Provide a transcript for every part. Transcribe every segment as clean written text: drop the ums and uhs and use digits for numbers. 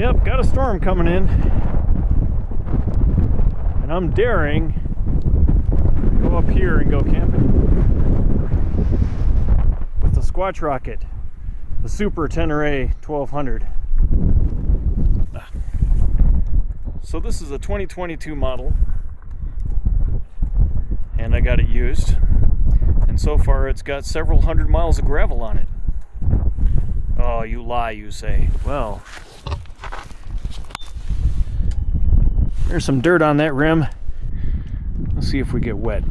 Yep, got a storm coming in. And I'm daring to go up here and go camping with the Squatch Rocket, the Super Tenere 1200. So this is a 2022 model, and I got it used. And so far it's got several hundred miles of gravel on it. Oh, you lie, you say. Well, there's some dirt on that rim. Let's see if we get wet.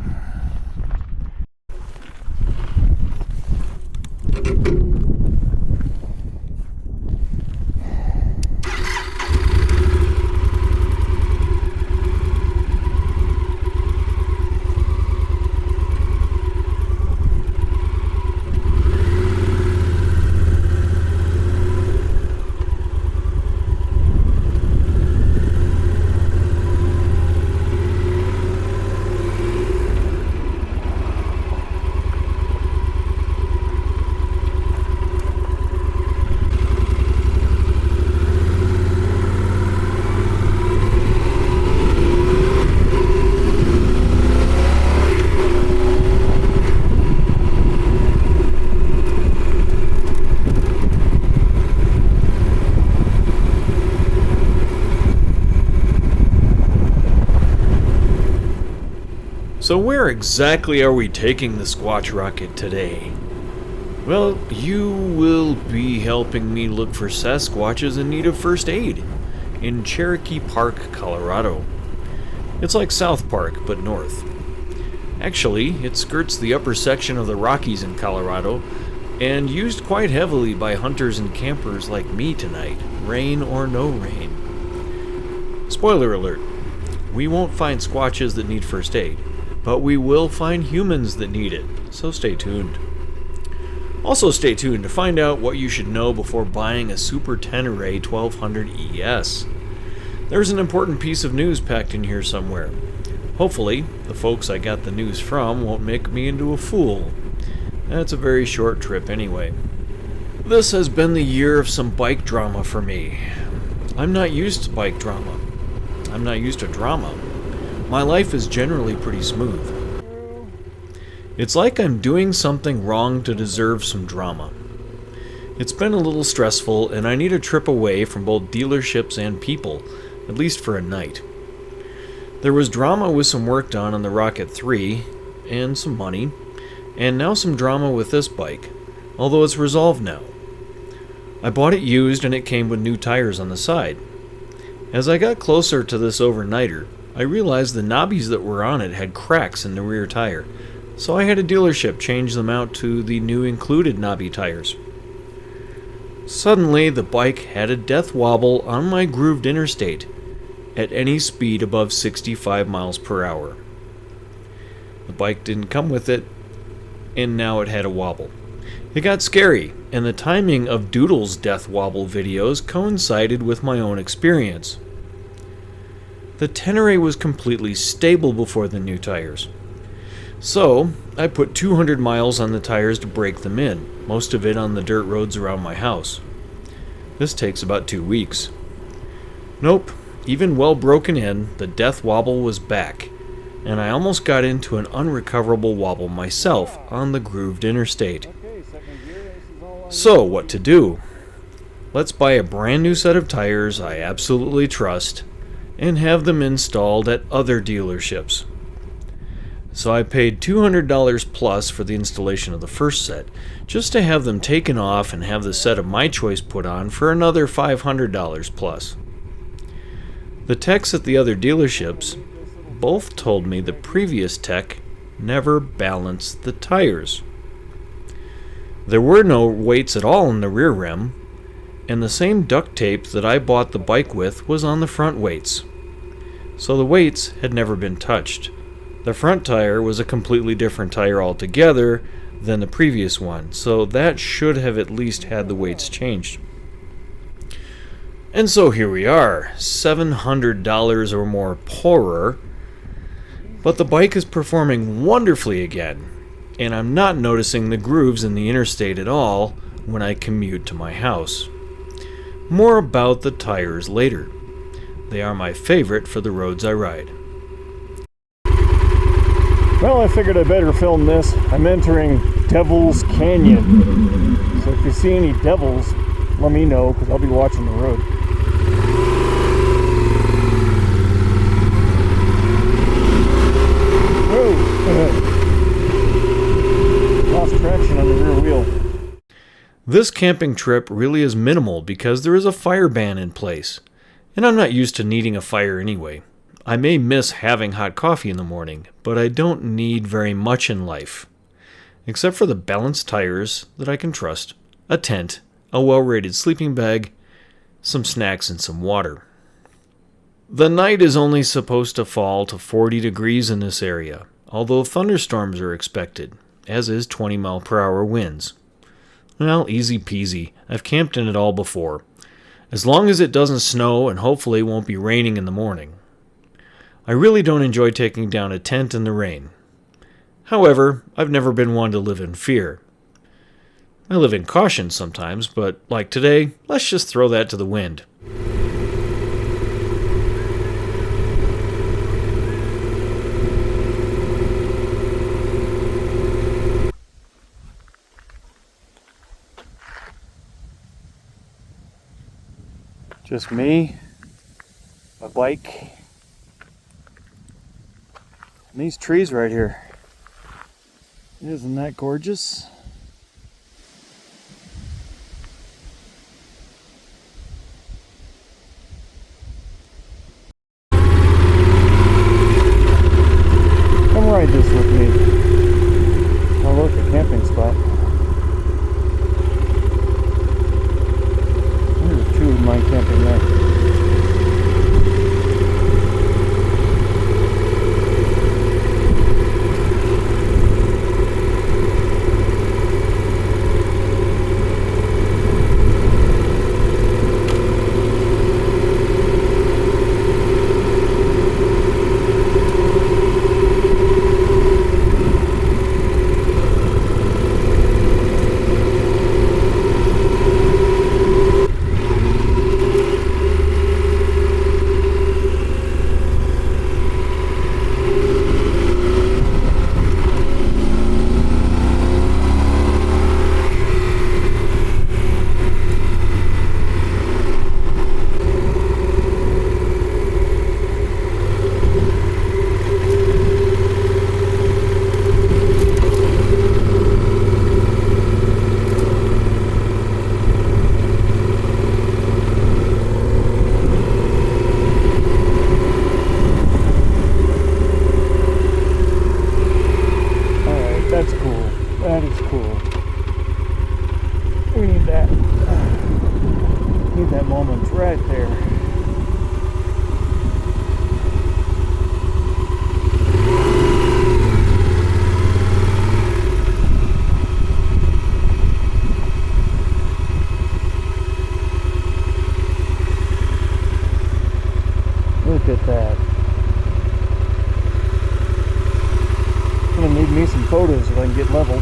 So where exactly are we taking the Squatch Rocket today? Well, you will be helping me look for Sasquatches in need of first aid in Cherokee Park, Colorado. It's like South Park, but north. Actually, it skirts the upper section of the Rockies in Colorado and used quite heavily by hunters and campers like me tonight, rain or no rain. Spoiler alert, we won't find Squatches that need first aid, but we will find humans that need it, so stay tuned. Also stay tuned to find out what you should know before buying a Super Tenere 1200 ES. There's an important piece of news packed in here somewhere. Hopefully, the folks I got the news from won't make me into a fool. That's a very short trip anyway. This has been the year of some bike drama for me. I'm not used to bike drama. I'm not used to drama. My life is generally pretty smooth. It's like I'm doing something wrong to deserve some drama. It's been a little stressful, and I need a trip away from both dealerships and people, at least for a night. There was drama with some work done on the Rocket 3, and some money, and now some drama with this bike, although it's resolved now. I bought it used and it came with new tires on the side. As I got closer to this overnighter, I realized the knobbies that were on it had cracks in the rear tire, so I had a dealership change them out to the new included knobby tires. Suddenly, the bike had a death wobble on my grooved interstate at any speed above 65 miles per hour. The bike didn't come with it, and now it had a wobble. It got scary, and the timing of Doodle's death wobble videos coincided with my own experience. The Teneré was completely stable before the new tires. So, I put 200 miles on the tires to break them in, most of it on the dirt roads around my house. This takes about 2 weeks. Nope, even well broken in, the death wobble was back, and I almost got into an unrecoverable wobble myself on the grooved interstate. So, what to do? Let's buy a brand new set of tires I absolutely trust, and have them installed at other dealerships. So I paid $200 plus for the installation of the first set, just to have them taken off and have the set of my choice put on for another $500 plus. The techs at the other dealerships both told me the previous tech never balanced the tires. There were no weights at all in the rear rim, and the same duct tape that I bought the bike with was on the front weights. So the weights had never been touched. The front tire was a completely different tire altogether than the previous one, so that should have at least had the weights changed. And so here we are, $700 or more poorer, but the bike is performing wonderfully again, and I'm not noticing the grooves in the interstate at all when I commute to my house. More about the tires later. They are my favorite for the roads I ride. Well, I figured I better film this. I'm entering Devil's Canyon. So if you see any devils, let me know, because I'll be watching the road. Whoa! Lost traction on the rear wheel. This camping trip really is minimal because there is a fire ban in place, and I'm not used to needing a fire anyway. I may miss having hot coffee in the morning, but I don't need very much in life, except for the balanced tires that I can trust, a tent, a well-rated sleeping bag, some snacks, and some water. The night is only supposed to fall to 40 degrees in this area, although thunderstorms are expected, as is 20-mile-per-hour winds. Well, easy peasy. I've camped in it all before. As long as it doesn't snow and hopefully won't be raining in the morning. I really don't enjoy taking down a tent in the rain. However, I've never been one to live in fear. I live in caution sometimes, but like today, let's just throw that to the wind. Just me, my bike, and these trees right here. Isn't that gorgeous? Come ride this with me. Oh look, a camping spot. There's two of mine camping there. That is cool. We need that. Need that moment right there. Look at that. Gonna need me some photos if I can get level.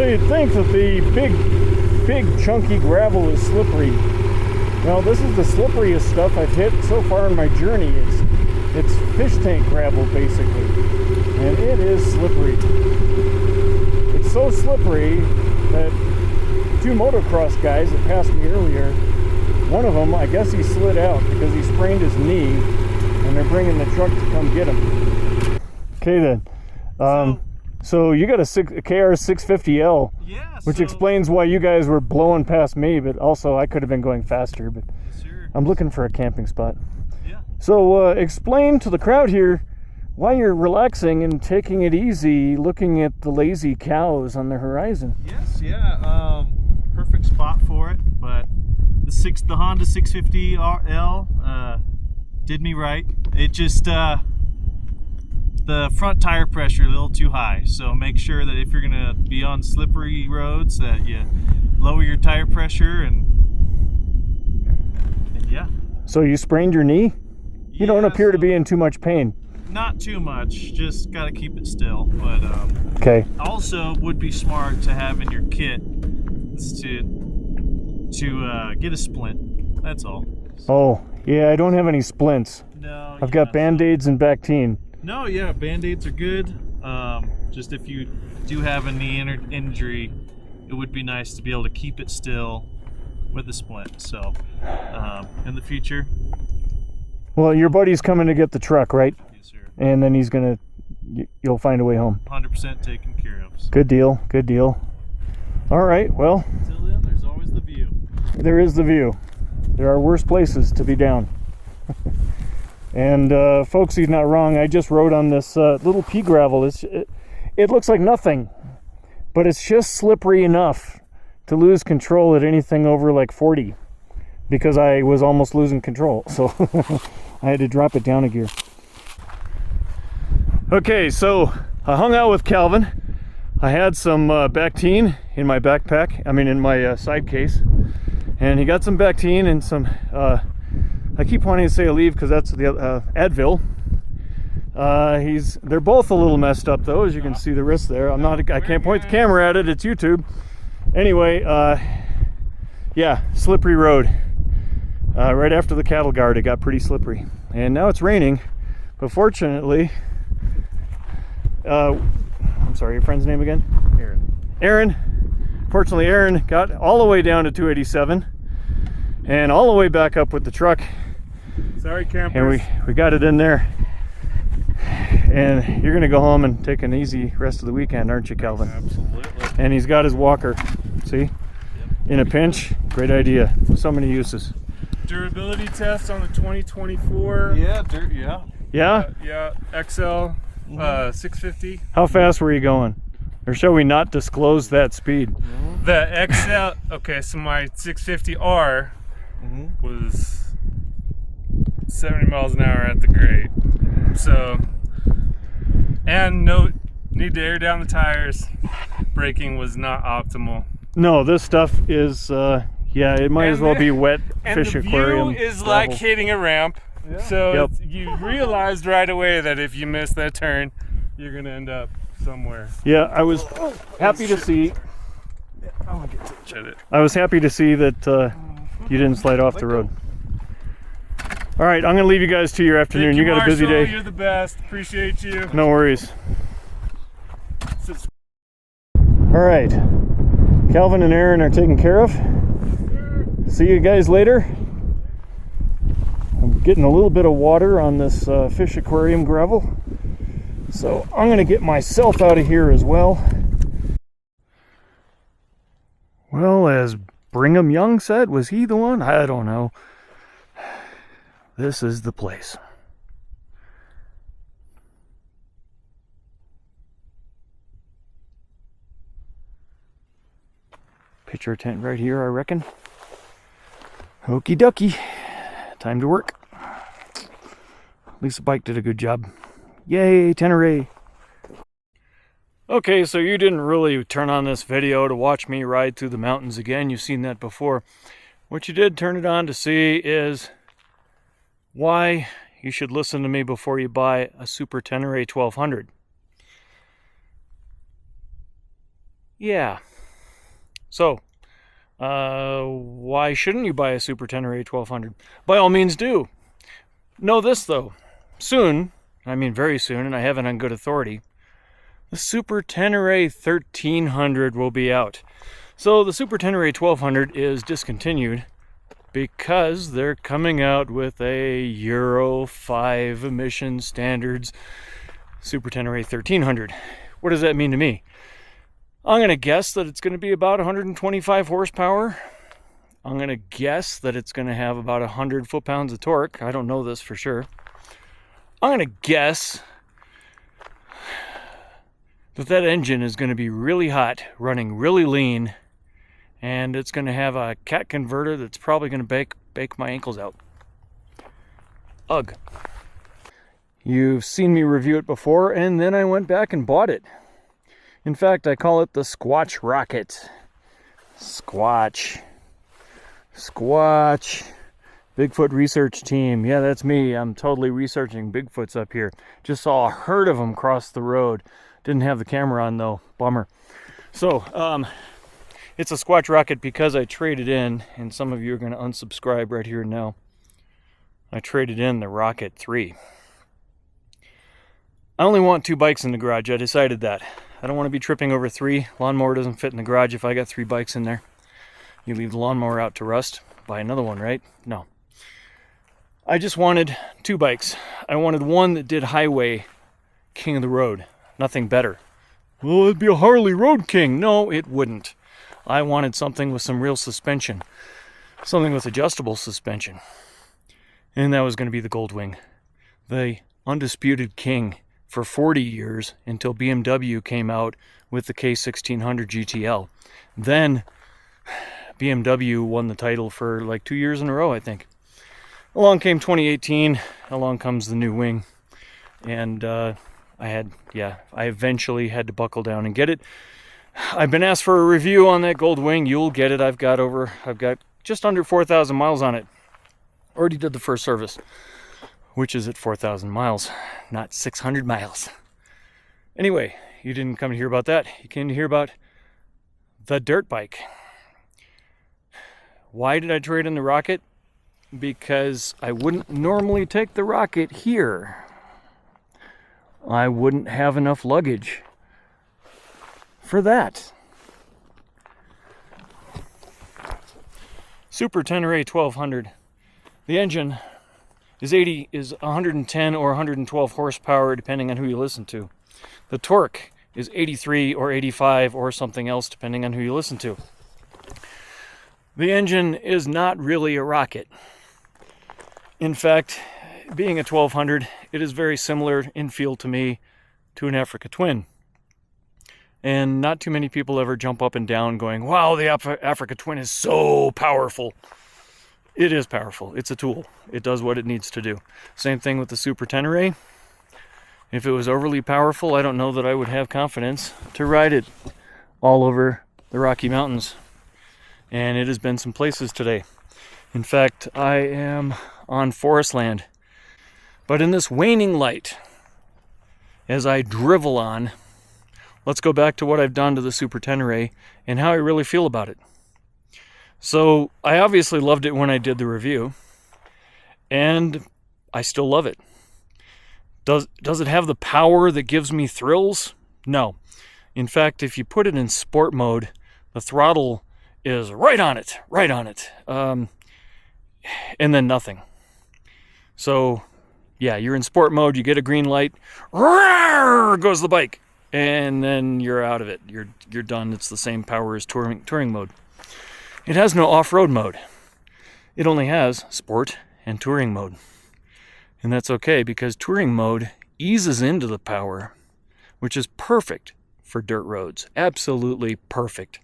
You'd think that the big chunky gravel is slippery. Well, this is the slipperiest stuff I've hit so far in my journey. It's fish tank gravel basically, and it is slippery. It's so slippery that two motocross guys that passed me earlier, one of them, I guess he slid out because he sprained his knee, and they're bringing the truck to come get him. Okay then. So you got a KR650L, yeah, which explains why you guys were blowing past me, but also I could have been going faster, but sure. I'm looking for a camping spot. Yeah. So explain to the crowd here why you're relaxing and taking it easy, looking at the lazy cows on the horizon. Yes, yeah, perfect spot for it, but the Honda 650L, did me right. It just the front tire pressure a little too high. So make sure that if you're gonna be on slippery roads, that you lower your tire pressure and yeah. So you sprained your knee? You don't appear to be in too much pain. Not too much. Just gotta keep it still. But okay. also would be smart to have in your kit is to get a splint. That's all. Oh, yeah, I don't have any splints. No. I've got Band-Aids and Bactine. No, yeah, Band-Aids are good. Just if you do have a knee injury, it would be nice to be able to keep it still with a splint. So, in the future. Well, your buddy's coming to get the truck, right? Yes, sir. And then he's gonna, you'll find a way home. 100% taken care of. So. Good deal, good deal. All right, well. Until then, there's always the view. There is the view. There are worse places to be down. And folks, he's not wrong. I just rode on this little pea gravel. It looks like nothing, but it's just slippery enough to lose control at anything over like 40, because I was almost losing control. So I had to drop it down a gear. Okay, so I hung out with Calvin. I had some Bactine in my backpack, in my side case. And he got some Bactine and some, I keep wanting to say Aleve because that's the Advil. They're both a little messed up though, as you can see the wrist there. I can't point the camera at it, it's YouTube. Anyway, yeah, slippery road. Right after the cattle guard, it got pretty slippery. And now it's raining, but fortunately, I'm sorry, your friend's name again? Aaron. Fortunately, Aaron got all the way down to 287 and all the way back up with the truck. Sorry, campers. And we got it in there. And you're gonna go home and take an easy rest of the weekend, aren't you, Calvin? Absolutely. And he's got his walker. See? Yep. In a pinch, great idea. So many uses. Durability test on the 2024. Yeah, Yeah? Yeah, XL 650. How fast were you going? Or shall we not disclose that speed? The XL, okay, so my 650R was 70 miles an hour at the grade. So, and no need to air down the tires. Braking was not optimal. No, this stuff is, yeah, it might as well be wet fish aquarium. And the view is gravel. like hitting a ramp. Yeah. So Yep. you realized right away that if you miss that turn, you're gonna end up somewhere. Yeah, I was happy to see. I'm gonna get to it. I was happy to see that you didn't slide off the road. All right, I'm gonna leave you guys to your afternoon. Thank You got a busy Marshall. day. You're the best. Appreciate you. No worries. All right, Calvin and Aaron are taken care of. See you guys later. I'm getting a little bit of water on this fish aquarium gravel, so I'm gonna get myself out of here as well. Well, as Brigham Young said, was he the one? I don't know. This is the place. Pitch our tent right here, I reckon. Okie dokie. Time to work. At least the bike did a good job. Yay, Teneré. Okay, so you didn't really turn on this video to watch me ride through the mountains again. You've seen that before. What you did turn it on to see is why you should listen to me before you buy a Super Tenere 1200. Yeah. So, why shouldn't you buy a Super Tenere 1200? By all means do. Know this though. Soon, I mean very soon, and I have it on good authority, the Super Tenere 1300 will be out. So the Super Tenere 1200 is discontinued because they're coming out with a Euro 5 emission standards Super Tenere 1300. What does that mean to me? I'm going to guess that it's going to be about 125 horsepower. I'm going to guess that it's going to have about 100 foot-pounds of torque. I don't know this for sure. I'm going to guess that engine is going to be really hot, running really lean, and it's going to have a cat converter that's probably going to bake my ankles out. Ugh. You've seen me review it before, and then I went back and bought it. In fact, I call it the Squatch Rocket. Squatch. Squatch. Bigfoot research team. Yeah, that's me. I'm totally researching Bigfoots up here. Just saw a herd of them cross the road. Didn't have the camera on though. Bummer. So, it's a Squatch Rocket because I traded in, and some of you are going to unsubscribe right here and now. I traded in the Rocket 3. I only want 2 bikes in the garage. I decided that. I don't want to be tripping over 3. Lawnmower doesn't fit in the garage if I got 3 bikes in there. You leave the lawnmower out to rust, buy another one, right? No. I just wanted 2 bikes. I wanted one that did highway, king of the road. Nothing better. Well, it'd be a Harley Road King. No, it wouldn't. I wanted something with some real suspension. Something with adjustable suspension. And that was going to be the Goldwing. The undisputed king for 40 years until BMW came out with the K1600 GTL. Then BMW won the title for like 2 years in a row, I think. Along came 2018. Along comes the new wing. And I eventually had to buckle down and get it. I've been asked for a review on that Goldwing. You'll get it. I've got just under 4,000 miles on it. Already did the first service, which is at 4,000 miles, not 600 miles. Anyway, you didn't come to hear about that. You came to hear about the dirt bike. Why did I trade in the Rocket? Because I wouldn't normally take the Rocket here. I wouldn't have enough luggage for that. Super Tenere 1200. The engine is 110 or 112 horsepower, depending on who you listen to. The torque is 83 or 85 or something else, depending on who you listen to. The engine is not really a rocket. In fact, being a 1200, it is very similar in feel to me to an Africa Twin. And not too many people ever jump up and down going, wow, the Africa Twin is so powerful. It is powerful. It's a tool. It does what it needs to do. Same thing with the Super Tenere. If it was overly powerful, I don't know that I would have confidence to ride it all over the Rocky Mountains. And it has been some places today. In fact, I am on forest land. But in this waning light, as I drivel on, let's go back to what I've done to the Super Tenere and how I really feel about it. So, I obviously loved it when I did the review, and I still love it. Does it have the power that gives me thrills? No. In fact, if you put it in sport mode, the throttle is right on it, and then nothing. So, yeah, you're in sport mode, you get a green light, roar goes the bike, and then you're out of it. You're done. It's the same power as touring mode. It has no off-road mode. It only has sport and touring mode. And that's okay because touring mode eases into the power, which is perfect for dirt roads. Absolutely perfect.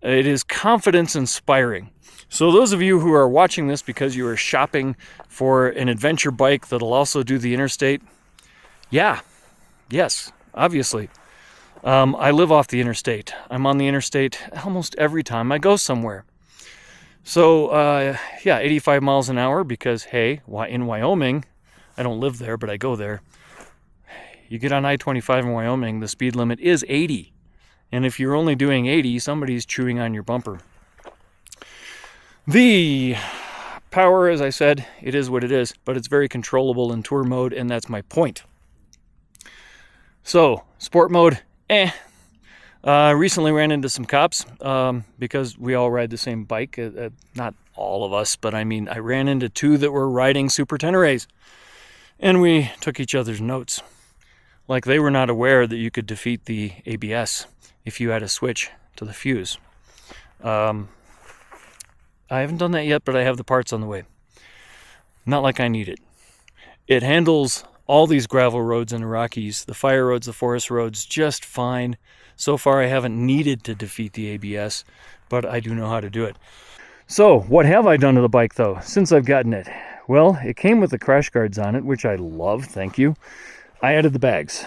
It is confidence inspiring. So those of you who are watching this because you are shopping for an adventure bike that'll also do the interstate, yes, obviously. I live off the interstate. I'm on the interstate almost every time I go somewhere. So, 85 miles an hour because, hey, in Wyoming, I don't live there, but I go there. You get on I-25 in Wyoming, the speed limit is 80. And if you're only doing 80, somebody's chewing on your bumper. The power, as I said, it is what it is, but it's very controllable in tour mode, and that's my point. So, sport mode, recently ran into some cops because we all ride the same bike. Not all of us, but I ran into 2 that were riding Super Teneres. And we took each other's notes. Like they were not aware that you could defeat the ABS if you had a switch to the fuse. I haven't done that yet, but I have the parts on the way. Not like I need it. It handles all these gravel roads in the Rockies, the fire roads, the forest roads, just fine. So far, I haven't needed to defeat the ABS, but I do know how to do it. So, what have I done to the bike, though, since I've gotten it? Well, it came with the crash guards on it, which I love, thank you. I added the bags.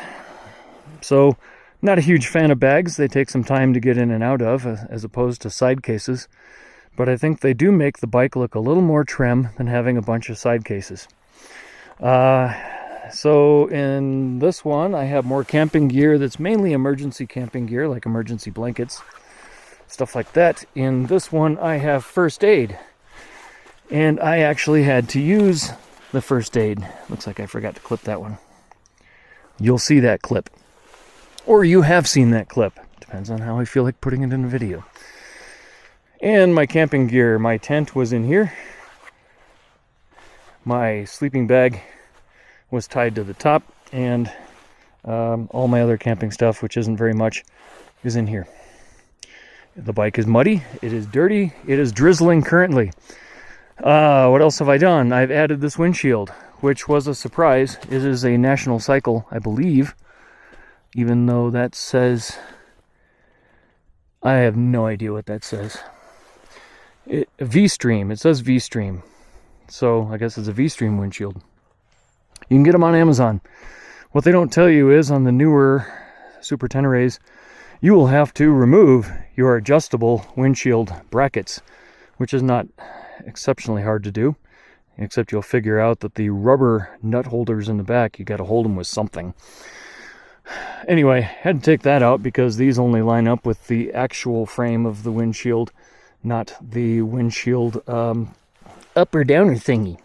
So, not a huge fan of bags. They take some time to get in and out of, as opposed to side cases. But I think they do make the bike look a little more trim than having a bunch of side cases. So in this one, I have more camping gear that's mainly emergency camping gear, like emergency blankets, stuff like that. In this one, I have first aid. And I actually had to use the first aid. Looks like I forgot to clip that one. You'll see that clip. Or you have seen that clip. Depends on how I feel like putting it in a video. And my camping gear. My tent was in here. My sleeping bag was tied to the top. And all my other camping stuff, which isn't very much, is in here. The bike is muddy. It is dirty. It is drizzling currently. What else have I done? I've added this windshield, which was a surprise. It is a National Cycle, I believe, even though that says, I have no idea what that says. V-Stream, it says V-Stream, so I guess it's a V-Stream windshield. You can get them on Amazon. What they don't tell you is on the newer Super Teneres, you will have to remove your adjustable windshield brackets, which is not exceptionally hard to do, except you'll figure out that the rubber nut holders in the back, you got to hold them with something. Anyway, had to take that out because these only line up with the actual frame of the windshield, not the windshield up or downer thingy.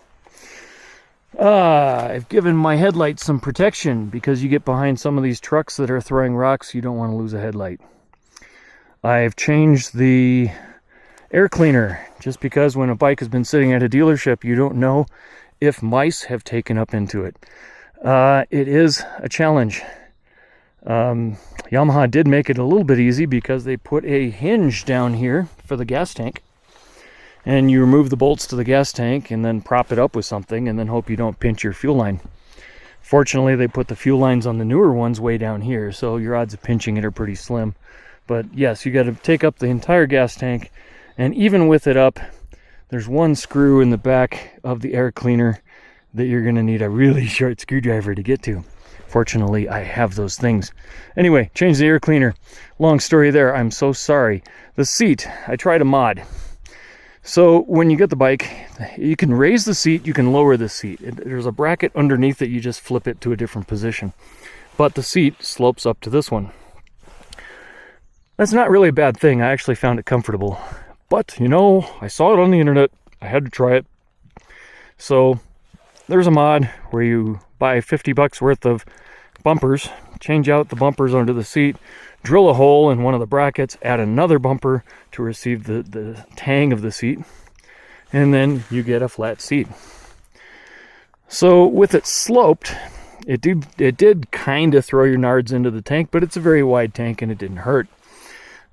I've given my headlights some protection because you get behind some of these trucks that are throwing rocks, you don't want to lose a headlight. I've changed the air cleaner, just because when a bike has been sitting at a dealership, you don't know if mice have taken up into it. It is a challenge. Yamaha did make it a little bit easy because they put a hinge down here for the gas tank. And you remove the bolts to the gas tank and then prop it up with something and then hope you don't pinch your fuel line. Fortunately, they put the fuel lines on the newer ones way down here, so your odds of pinching it are pretty slim. But yes, you got to take up the entire gas tank. And even with it up, there's one screw in the back of the air cleaner that you're going to need a really short screwdriver to get to. Fortunately, I have those things. Anyway, change the air cleaner. Long story there. I'm so sorry. The seat, I tried a mod. So when you get the bike, you can raise the seat, you can lower the seat. There's a bracket underneath that you just flip it to a different position. But the seat slopes up to this one. That's not really a bad thing. I actually found it comfortable. But, you know, I saw it on the internet. I had to try it. So there's a mod where you buy $50 worth of bumpers, change out the bumpers under the seat, drill a hole in one of the brackets, add another bumper to receive the tang of the seat, and then you get a flat seat. So with it sloped, it did kind of throw your nards into the tank, but it's a very wide tank and it didn't hurt.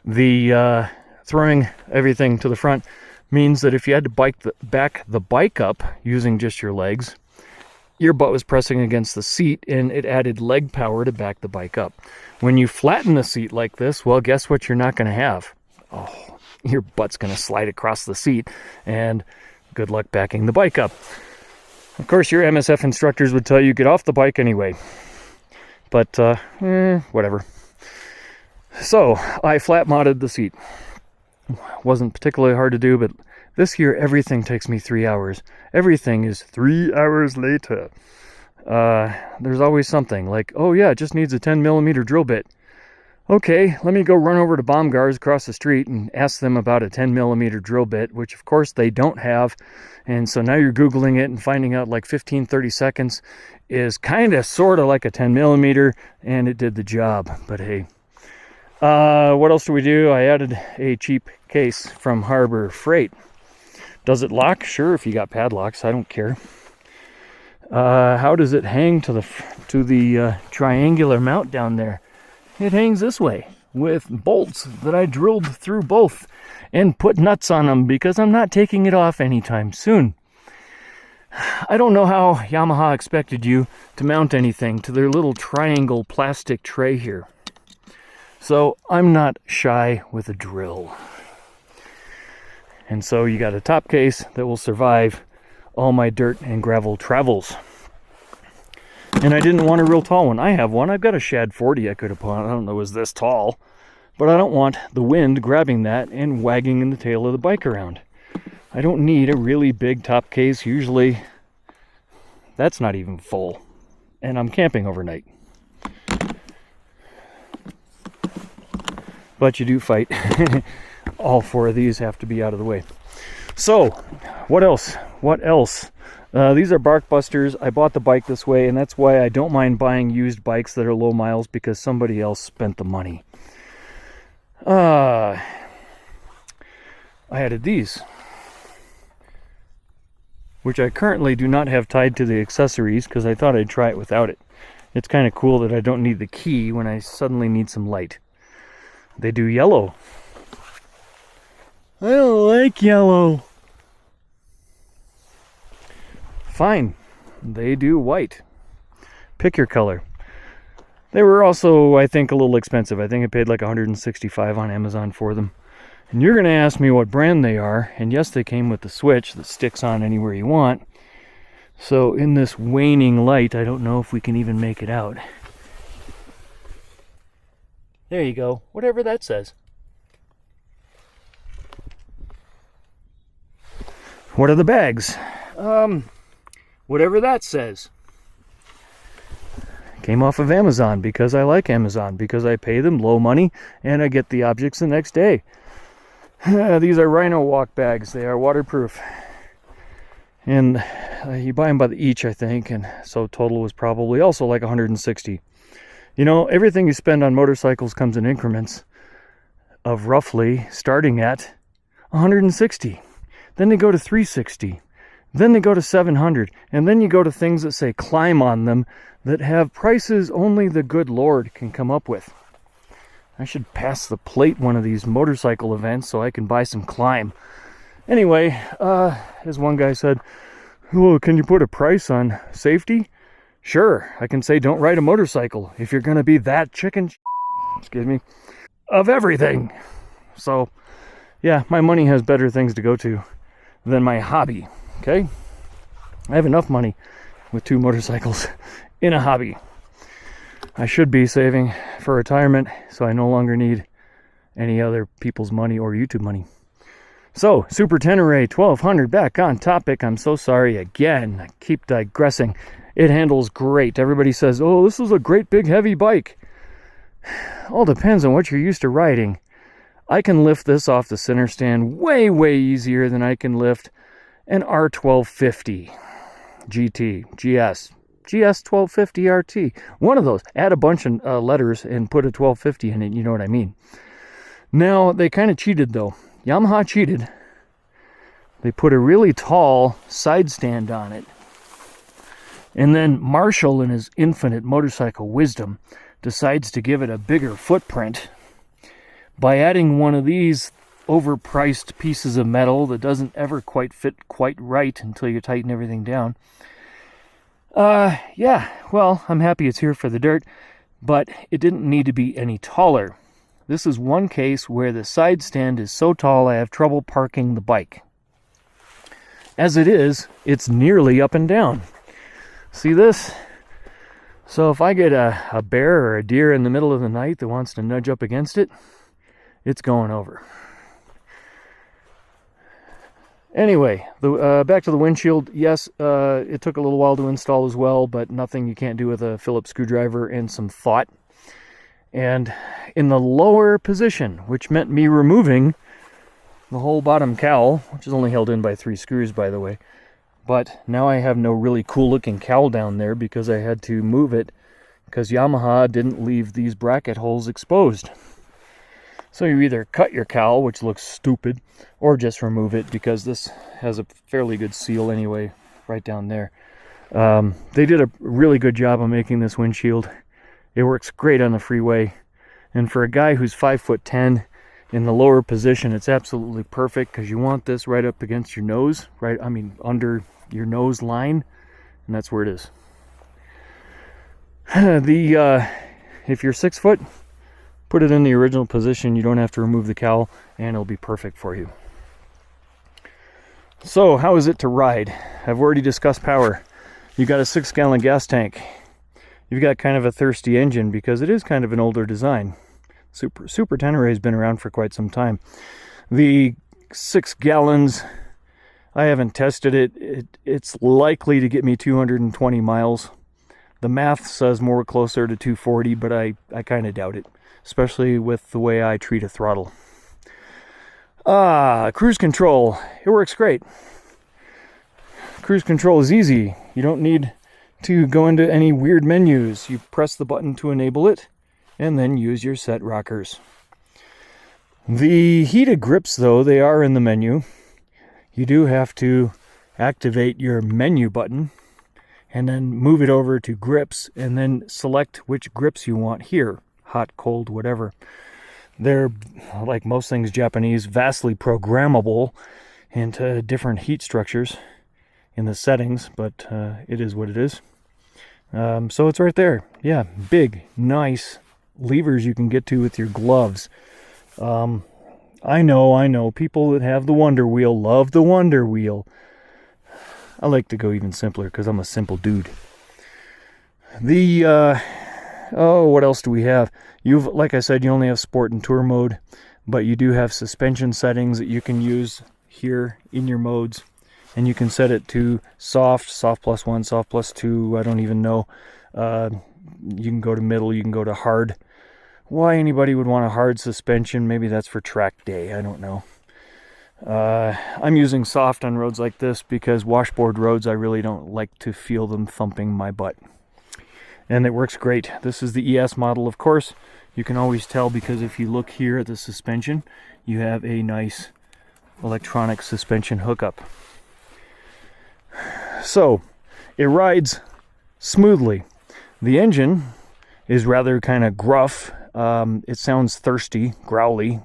The throwing everything to the front means that if you had to back the bike up using just your legs, your butt was pressing against the seat and it added leg power to back the bike up. When you flatten the seat like this, well, guess what you're not going to have? Oh, your butt's going to slide across the seat and good luck backing the bike up. Of course, your MSF instructors would tell you get off the bike anyway. But, whatever. So, I flat modded the seat. Wasn't particularly hard to do, but this year everything takes me 3 hours. Everything is 3 hours later. There's always something like, oh yeah, it just needs a 10mm drill bit. Okay, let me go run over to Baumgar's across the street and ask them about a 10mm drill bit, which of course they don't have. And so now you're Googling it and finding out like 15-30 seconds is kind of sort of like a 10mm, and it did the job. But hey. What else do we do? I added a cheap case from Harbor Freight. Does it lock? Sure, if you got padlocks, I don't care. How does it hang to the triangular mount down there? It hangs this way with bolts that I drilled through both and put nuts on them because I'm not taking it off anytime soon. I don't know how Yamaha expected you to mount anything to their little triangle plastic tray here. So I'm not shy with a drill. And so you got a top case that will survive all my dirt and gravel travels. And I didn't want a real tall one. I have one. I've got a Shad 40 I could have put on. I don't know it was this tall. But I don't want the wind grabbing that and wagging in the tail of the bike around. I don't need a really big top case. Usually that's not even full. And I'm camping overnight. But you do fight. All 4 of these have to be out of the way. So, what else? What else? These are bark busters. I bought the bike this way, and that's why I don't mind buying used bikes that are low miles, because somebody else spent the money. I added these, which I currently do not have tied to the accessories because I thought I'd try it without it. It's kind of cool that I don't need the key when I suddenly need some light. They do yellow. I don't like yellow. Fine. They do white. Pick your color. They were also, I think, a little expensive. I think I paid like $165 on Amazon for them. And you're going to ask me what brand they are. And yes, they came with the switch that sticks on anywhere you want. So in this waning light, I don't know if we can even make it out. There you go. Whatever that says. What are the bags? Whatever that says. Came off of Amazon because I like Amazon, because I pay them low money and I get the objects the next day. These are Rhino walk bags. They are waterproof. And you buy them by the each, I think, and so total was probably also like $160. You know, everything you spend on motorcycles comes in increments of roughly starting at $160. Then they go to $360. Then they go to $700. And then you go to things that say climb on them that have prices only the good Lord can come up with. I should pass the plate one of these motorcycle events so I can buy some climb. Anyway, as one guy said, well, can you put a price on safety? Sure, I can say don't ride a motorcycle if you're going to be that chicken excuse me, of everything. So, yeah, my money has better things to go to than my hobby, okay? I have enough money with 2 motorcycles in a hobby. I should be saving for retirement, so I no longer need any other people's money or YouTube money. So, Super Tenere 1200, back on topic. I'm so sorry again. I keep digressing. It handles great. Everybody says, oh, this is a great big heavy bike. All depends on what you're used to riding. I can lift this off the center stand way, way easier than I can lift an R1250 GT, GS 1250 RT. One of those. Add a bunch of letters and put a 1250 in it. You know what I mean. Now, they kind of cheated, though. Yamaha cheated. They put a really tall side stand on it. And then Marshall, in his infinite motorcycle wisdom, decides to give it a bigger footprint by adding one of these overpriced pieces of metal that doesn't ever quite fit quite right until you tighten everything down. Yeah, well, I'm happy it's here for the dirt, but it didn't need to be any taller. This is one case where the side stand is so tall I have trouble parking the bike. As it is, it's nearly up and down. See this? So if I get a bear or a deer in the middle of the night that wants to nudge up against it, it's going over. Anyway, back to the windshield. Yes, it took a little while to install as well, but nothing you can't do with a Phillips screwdriver and some thought. And in the lower position, which meant me removing the whole bottom cowl, which is only held in by 3 screws, by the way. But now I have no really cool looking cowl down there because I had to move it because Yamaha didn't leave these bracket holes exposed. So you either cut your cowl, which looks stupid, or just remove it because this has a fairly good seal anyway, right down there. They did a really good job of making this windshield. It works great on the freeway. And for a guy who's 5'10", in the lower position, it's absolutely perfect because you want this right up against your nose, under your nose line, and that's where it is. If you're 6 foot, put it in the original position. You don't have to remove the cowl, and it'll be perfect for you. So, how is it to ride? I've already discussed power. You got a 6-gallon gas tank. You've got kind of a thirsty engine because it is kind of an older design. Super Tenere has been around for quite some time. The 6 gallons, I haven't tested it. It's likely to get me 220 miles. The math says more closer to 240, but I kind of doubt it, especially with the way I treat a throttle. Cruise control. It works great. Cruise control is easy. You don't need to go into any weird menus. You press the button to enable it, and then use your set rockers. The heated grips, though, they are in the menu. You do have to activate your menu button and then move it over to grips and then select which grips you want here. Hot, cold, whatever. They're, like most things Japanese, vastly programmable into different heat structures in the settings, but it is what it is. So it's right there. Yeah, big, nice levers you can get to with your gloves. I know, people that have the Wonder Wheel love the Wonder Wheel. I like to go even simpler because I'm a simple dude. What else do we have? Like I said, you only have sport and tour mode, but you do have suspension settings that you can use here in your modes. And you can set it to soft +1, soft +2, I don't even know. You can go to middle, you can go to hard. Why anybody would want a hard suspension, maybe that's for track day, I don't know. I'm using soft on roads like this because washboard roads, I really don't like to feel them thumping my butt. And it works great. This is the ES model, of course. You can always tell because if you look here at the suspension, you have a nice electronic suspension hookup. So, it rides smoothly. The engine is rather kind of gruff. It sounds thirsty, growly.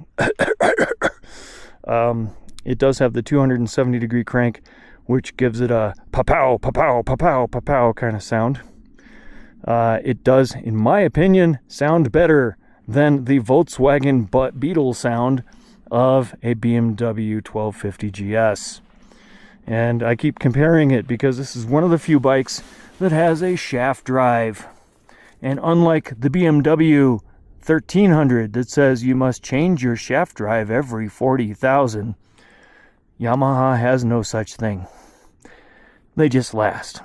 It does have the 270-degree crank, which gives it a pa-pow, pa-pow, pa-pow, pa-pow kind of sound. It does, in my opinion, sound better than the Volkswagen Beetle sound of a BMW 1250 GS. And I keep comparing it because this is one of the few bikes that has a shaft drive. And unlike the BMW 1300 that says you must change your shaft drive every 40,000, Yamaha has no such thing. They just last.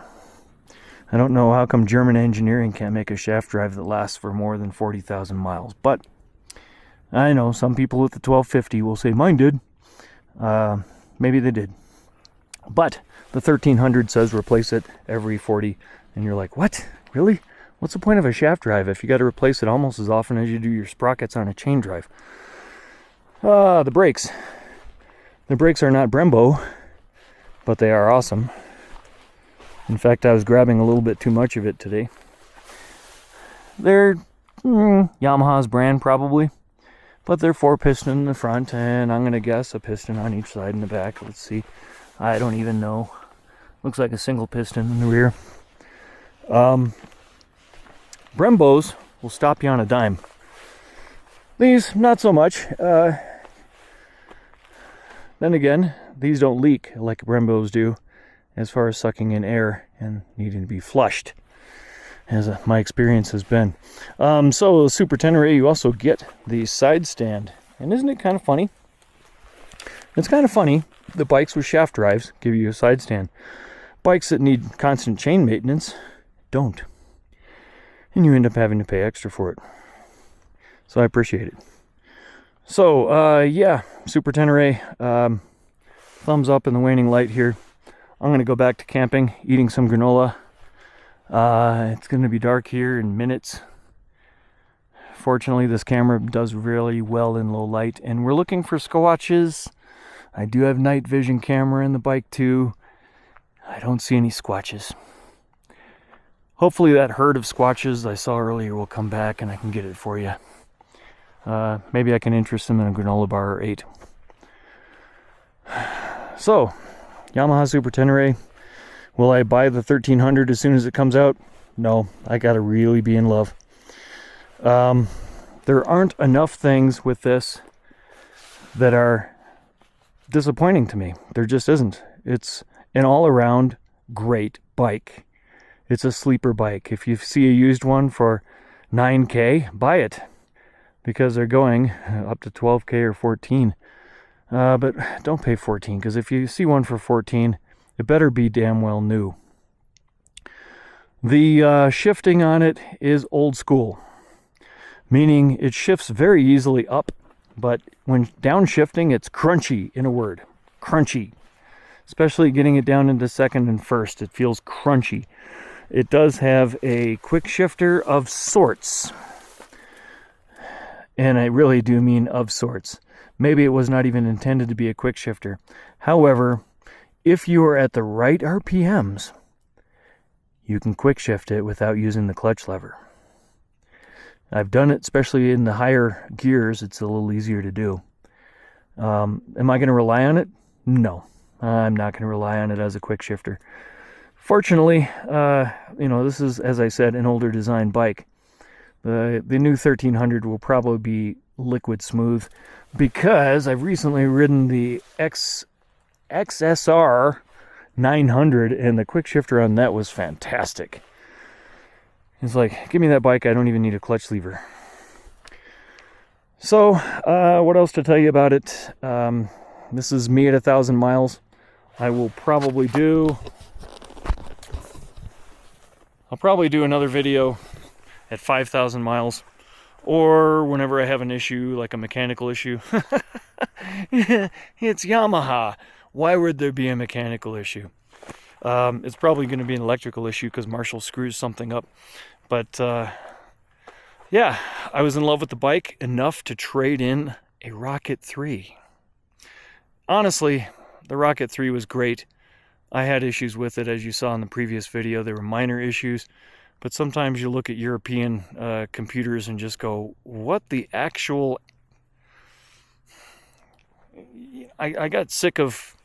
I don't know how come German engineering can't make a shaft drive that lasts for more than 40,000 miles, but I know some people with the 1250 will say mine did. Maybe they did. But the 1300 says replace it every 40, and you're like, what? Really? What's the point of a shaft drive if you got to replace it almost as often as you do your sprockets on a chain drive? The brakes. The brakes are not Brembo, but they are awesome. In fact, I was grabbing a little bit too much of it today. They're Yamaha's brand probably, but they're 4-piston in the front, and I'm going to guess a piston on each side and the back. Let's see. I don't even know. Looks like a single piston in the rear. Brembos will stop you on a dime. These, not so much. Then again, these don't leak like Brembos do as far as sucking in air and needing to be flushed, as my experience has been. So Super Tenere, you also get the side stand. And isn't it kind of funny? It's kind of funny. The bikes with shaft drives give you a side stand. Bikes that need constant chain maintenance don't. And you end up having to pay extra for it. So I appreciate it. So, yeah, Super Tenere. Thumbs up in the waning light here. I'm going to go back to camping, eating some granola. It's going to be dark here in minutes. Fortunately, this camera does really well in low light. And we're looking for squatches. I do have night vision camera in the bike too. I don't see any squatches. Hopefully that herd of squatches I saw earlier will come back and I can get it for you. Maybe I can interest them in a granola bar or 8. So, Yamaha Super Tenere. Will I buy the 1300 as soon as it comes out? No, I gotta really be in love. There aren't enough things with this that are disappointing to me. There just isn't. It's an all-around great bike. It's a sleeper bike. If you see a used one for $9K, buy it, because they're going up to $12K or $14. But don't pay $14, because if you see one for $14, it better be damn well new. The shifting on it is old school, meaning it shifts very easily up, but when downshifting, it's crunchy, in a word. Crunchy. Especially getting it down into second and first, it feels crunchy. It does have a quick shifter of sorts. And I really do mean of sorts. Maybe it was not even intended to be a quick shifter. However, if you are at the right RPMs, you can quick shift it without using the clutch lever. I've done it, especially in the higher gears. It's a little easier to do. Am I going to rely on it? No, I'm not going to rely on it as a quick shifter. Fortunately, this is, as I said, an older design bike. The new 1300 will probably be liquid smooth, because I've recently ridden the XSR 900, and the quick shifter on that was fantastic. It's like, give me that bike, I don't even need a clutch lever. So, what else to tell you about it? This is me at 1,000 miles. I'll probably do another video at 5,000 miles, or whenever I have an issue, like a mechanical issue. It's Yamaha. Why would there be a mechanical issue? It's probably going to be an electrical issue because Marshall screws something up. But yeah, I was in love with the bike enough to trade in a Rocket 3. Honestly, the Rocket 3 was great. I had issues with it, as you saw in the previous video. There were minor issues, but sometimes you look at European computers and just go, what the actual... I got sick of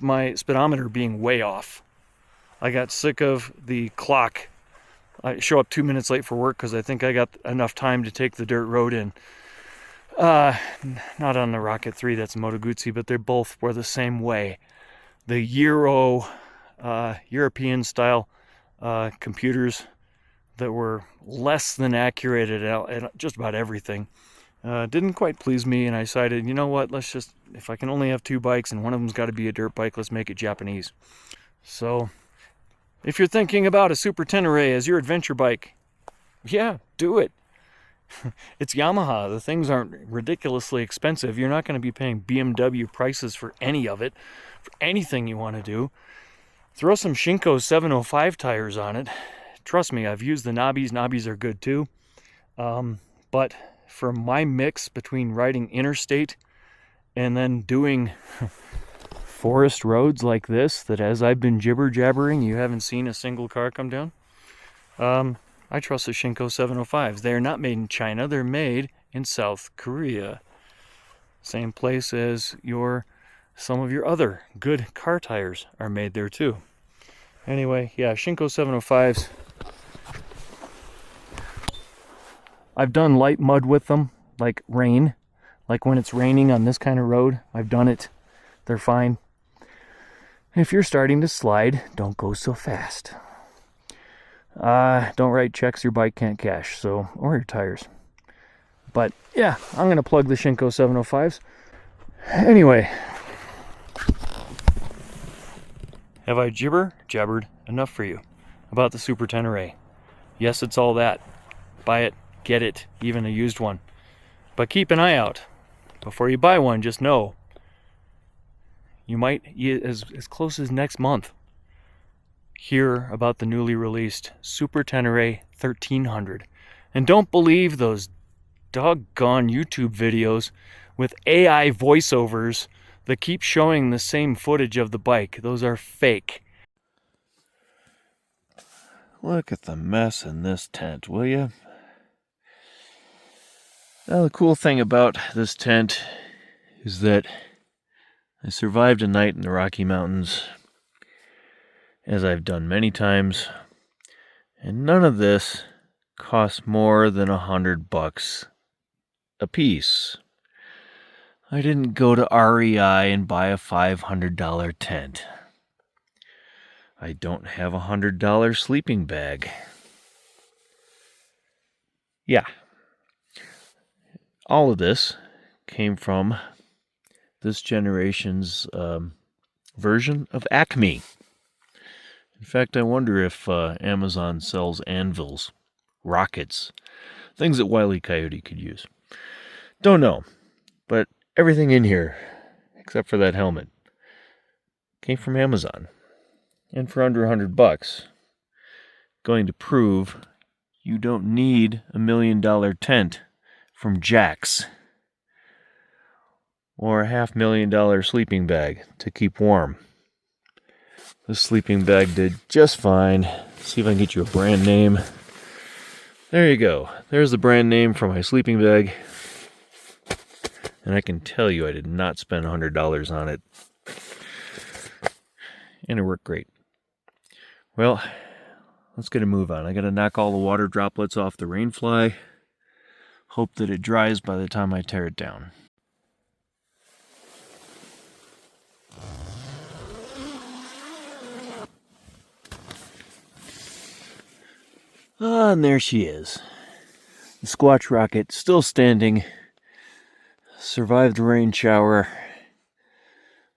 my speedometer being way off. I got sick of the clock. I show up 2 minutes late for work because I think I got enough time to take the dirt road in. Not on the Rocket 3, that's Moto Guzzi, but they both were the same way. The European style computers that were less than accurate at just about everything didn't quite please me, and I decided, you know what, if I can only have two bikes and one of them's got to be a dirt bike, let's make it Japanese. So if you're thinking about a Super Tenere as your adventure bike, yeah, do it. It's Yamaha. The things aren't ridiculously expensive. You're not going to be paying BMW prices for any of it, for anything you want to do. Throw some Shinko 705 tires on it. Trust me, I've used the knobbies. Knobbies are good too. But for my mix between riding interstate and then doing forest roads like this, that as I've been jibber-jabbering, you haven't seen a single car come down, I trust the Shinko 705s. They're not made in China. They're made in South Korea. Same place as some of your other good car tires are made there too. Anyway, yeah, Shinko 705s. I've done light mud with them, like rain. Like when it's raining on this kind of road, I've done it. They're fine. If you're starting to slide, don't go so fast. Don't write checks your bike can't cash, or your tires. But yeah, I'm going to plug the Shinko 705s. Anyway, have I jabbered enough for you about the Super Tenere? Yes, it's all that. Buy it, get it, even a used one. But keep an eye out. Before you buy one, just know you might, as close as next month, hear about the newly released Super Tenere 1300. And don't believe those doggone YouTube videos with AI voiceovers that keep showing the same footage of the bike. Those are fake. Look at the mess in this tent, will you? Now, the cool thing about this tent is that I survived a night in the Rocky Mountains, as I've done many times, and none of this costs more than $100 a piece. I didn't go to REI and buy a $500 tent. I don't have a $100 sleeping bag. Yeah. All of this came from this generation's version of Acme. In fact, I wonder if Amazon sells anvils, rockets, things that Wile E. Coyote could use. Don't know, but everything in here, except for that helmet, came from Amazon. And for under $100, going to prove you don't need $1 million tent from Jack's or a $500,000 sleeping bag to keep warm. This sleeping bag did just fine. See if I can get you a brand name. There you go. There's the brand name for my sleeping bag. And I can tell you I did not spend $100 on it. And it worked great. Well, let's get a move on. I gotta knock all the water droplets off the rainfly. Hope that it dries by the time I tear it down. Ah, and there she is. The Squatch rocket, still standing. Survived the rain shower.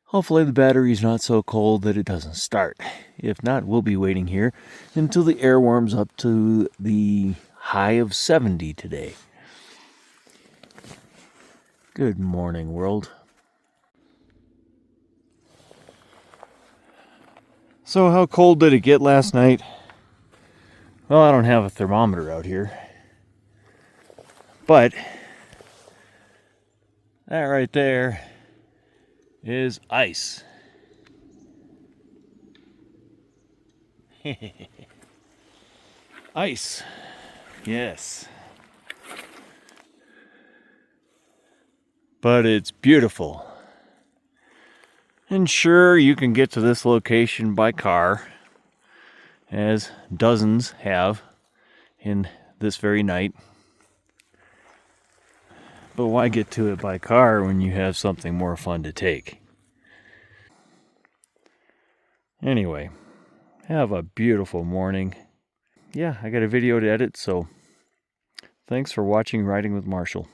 Hopefully the battery's not so cold that it doesn't start. If not, we'll be waiting here until the air warms up to the high of 70 today. Good morning, world. So how cold did it get last night? Well, I don't have a thermometer out here. But that right there is ice. Ice. Yes. But it's beautiful. And sure, you can get to this location by car, as dozens have in this very night. But why get to it by car when you have something more fun to take? Anyway, have a beautiful morning. Yeah, I got a video to edit, so thanks for watching Riding with Marshall.